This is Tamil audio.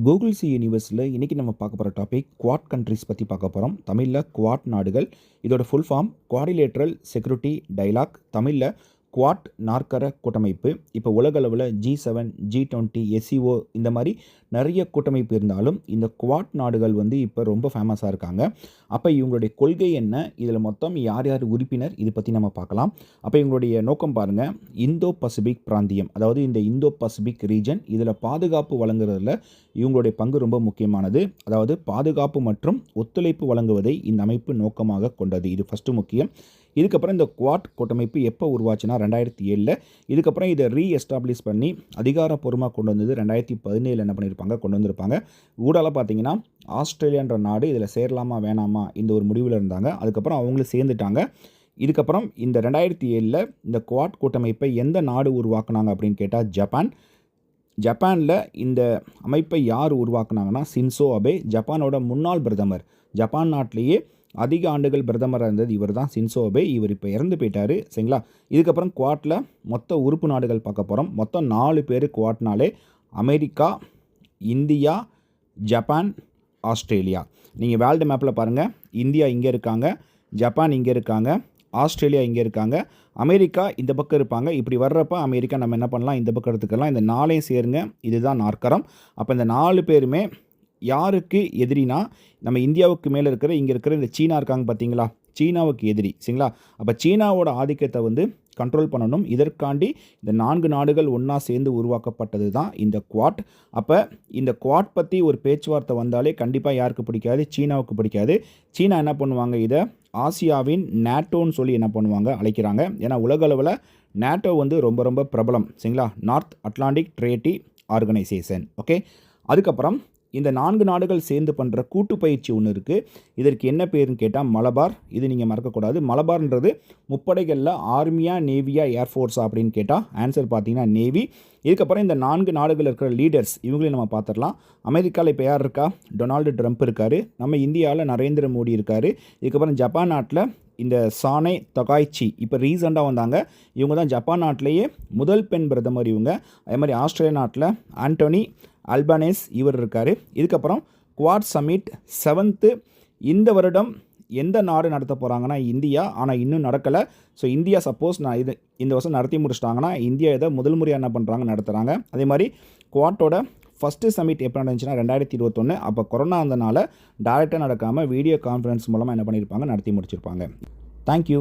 கூகுள் சி யூனிவர்ஸில் இன்றைக்கி நம்ம பார்க்க போகிற டாபிக் குவாட் கண்ட்ரிஸ் பற்றி பார்க்க போகிறோம். தமிழில் குவாட் நாடுகள். இதோட full form quadrilateral security dialogue. தமிழில் குவாட் நாற்கர கூட்டமைப்பு. இப்போ உலக அளவில் G7, G20, SCO இந்த மாதிரி நிறைய கூட்டமைப்பு இருந்தாலும் இந்த குவாட் நாடுகள் இப்போ ரொம்ப ஃபேமஸாக இருக்காங்க. அப்போ இவங்களுடைய கொள்கை என்ன, இதில் மொத்தம் யார் யார் உறுப்பினர், இது பற்றி நம்ம பார்க்கலாம். அப்போ இவங்களுடைய நோக்கம் பாருங்கள், இந்தோ பசிபிக் பிராந்தியம், அதாவது இந்த இந்தோ பசிபிக் ரீஜன், இதில் பாதுகாப்பு வழங்குறதுல இவங்களுடைய பங்கு ரொம்ப முக்கியமானது. அதாவது பாதுகாப்பு மற்றும் ஒத்துழைப்பு வழங்குவதை இந்த அமைப்பு நோக்கமாக கொண்டது. இது ஃபஸ்ட்டு முக்கியம். இதுக்கப்புறம் இந்த குவாட் கூட்டமைப்பு எப்போ உருவாச்சுன்னா 2007. இதுக்கப்புறம் இதை ரீஎஸ்டாப்ளிஷ் பண்ணி அதிகாரப்பூர்வமாக கொண்டு வந்தது 2017 என்ன பண்ணியிருப்பாங்க, கொண்டு வந்திருப்பாங்க. ஊடால பார்த்தீங்கன்னா ஆஸ்திரேலியான்ற நாடு இதில் சேரலாமா வேணாமா இந்த ஒரு முடிவில் இருந்தாங்க. அதுக்கப்புறம் அவங்களும் சேர்ந்துட்டாங்க. இதுக்கப்புறம் இந்த 2007 இந்த குவாட் கூட்டமைப்பை எந்த நாடு உருவாக்குனாங்க அப்படின்னு கேட்டால் ஜப்பான். ஜப்பானில் இந்த அமைப்பை யார் உருவாக்குனாங்கன்னா ஷின்சோ அபே, ஜப்பானோட முன்னாள் பிரதமர். ஜப்பான் நாட்டிலேயே அதிக ஆண்டுகள் பிரதமராக இருந்தது இவர் தான், ஷின்சோ அபே. இவர் இப்போ இறந்து போயிட்டார், சரிங்களா. இதுக்கப்புறம் குவாட்டில் மொத்த உறுப்பு நாடுகள் பார்க்க போகிறோம். மொத்தம் 4 பேர் குவாட்னாலே: அமெரிக்கா, இந்தியா, ஜப்பான், ஆஸ்திரேலியா. நீங்கள் வேர்ல்டு மேப்பில் பாருங்கள், இந்தியா இங்கே இருக்காங்க, ஜப்பான் இங்கே இருக்காங்க, ஆஸ்திரேலியா இங்கே இருக்காங்க, அமெரிக்கா இந்த பக்கம் இருப்பாங்க. இப்படி வர்றப்ப அமெரிக்கா நம்ம என்ன பண்ணலாம், இந்த பக்கம் எடுத்துக்கலாம். இந்த 4ஐயும் சேருங்க, இதுதான் நாற்கரம். அப்போ இந்த 4 பேருமே யாருக்கு எதிரினா, நம்ம இந்தியாவுக்கு மேலே இருக்கிற இங்கே இருக்கிற இந்த சீனா இருக்காங்க பார்த்தீங்களா, சீனாவுக்கு எதிரி, சரிங்களா. அப்போ சீனாவோட ஆதிக்கத்தை கண்ட்ரோல் பண்ணணும். இதற்காண்டி இந்த 4 நாடுகள் ஒன்றா சேர்ந்து உருவாக்கப்பட்டது தான் இந்த குவாட். அப்போ இந்த குவாட் பற்றி ஒரு பேச்சுவார்த்தை வந்தாலே கண்டிப்பாக யாருக்கு பிடிக்காது, சீனாவுக்கு பிடிக்காது. சீனா என்ன பண்ணுவாங்க, இதை ஆசியாவின் நேட்டோன்னு சொல்லி என்ன பண்ணுவாங்க, அழைக்கிறாங்க. ஏன்னா உலக அளவில் நேட்டோ ரொம்ப ரொம்ப பிரபலம், சரிங்களா. North Atlantic Treaty Organization. Okay. அதுக்கப்புறம் இந்த 4 நாடுகள் சேர்ந்து பண்ணுற கூட்டு பயிற்சி ஒன்று இருக்குது. இதற்கு என்ன பேருன்னு கேட்டால் மலபார். இது நீங்கள் மறக்கக்கூடாது. மலபார்ன்றது முப்படைகளில் ஆர்மியா, நேவியா, ஏர்ஃபோர்ஸா அப்படின்னு கேட்டால் ஆன்சர் பார்த்தீங்கன்னா நேவி. இதுக்கப்புறம் இந்த 4 நாடுகள் இருக்கிற லீடர்ஸ் இவங்களையும் நம்ம பார்த்துடலாம். அமெரிக்காவில் இப்போ யார் இருக்கா, டொனால்டு ட்ரம்ப் இருக்கார். நம்ம இந்தியாவில் நரேந்திர மோடி இருக்கார். இதுக்கப்புறம் ஜப்பான் நாட்டில் இந்த சானே தகாய்ச்சி இப்போ ரீசெண்டாக வந்தாங்க. இவங்க தான் ஜப்பான் நாட்டிலேயே முதல் பெண் பிரதமர் இவங்க. அதே மாதிரி ஆஸ்திரேலியா நாட்டில் ஆண்டோனி அல்பனேஸ் இவர் இருக்கார். இதுக்கப்புறம் குவாட் சமிட் 7th இந்த வருடம் எந்த நாடு நடத்த போகிறாங்கன்னா இந்தியா. ஆனால் இன்னும் நடக்கலை. ஸோ இந்தியா சப்போஸ் இந்த வருஷம் நடத்தி முடிச்சிட்டாங்கன்னா இந்தியா இதை முதல் முறையாக என்ன பண்ணுறாங்க, நடத்துகிறாங்க. அதே மாதிரி குவாட்டோட ஃபஸ்ட்டு சமிட் எப்போ நடந்துச்சுன்னா 2021. அப்போ கொரோனா இருந்தனால டேரெக்டாக நடக்காமல் வீடியோ கான்ஃபரன்ஸ் மூலமாக என்ன பண்ணியிருப்பாங்க, நடத்தி முடிச்சிருப்பாங்க. தேங்க்யூ.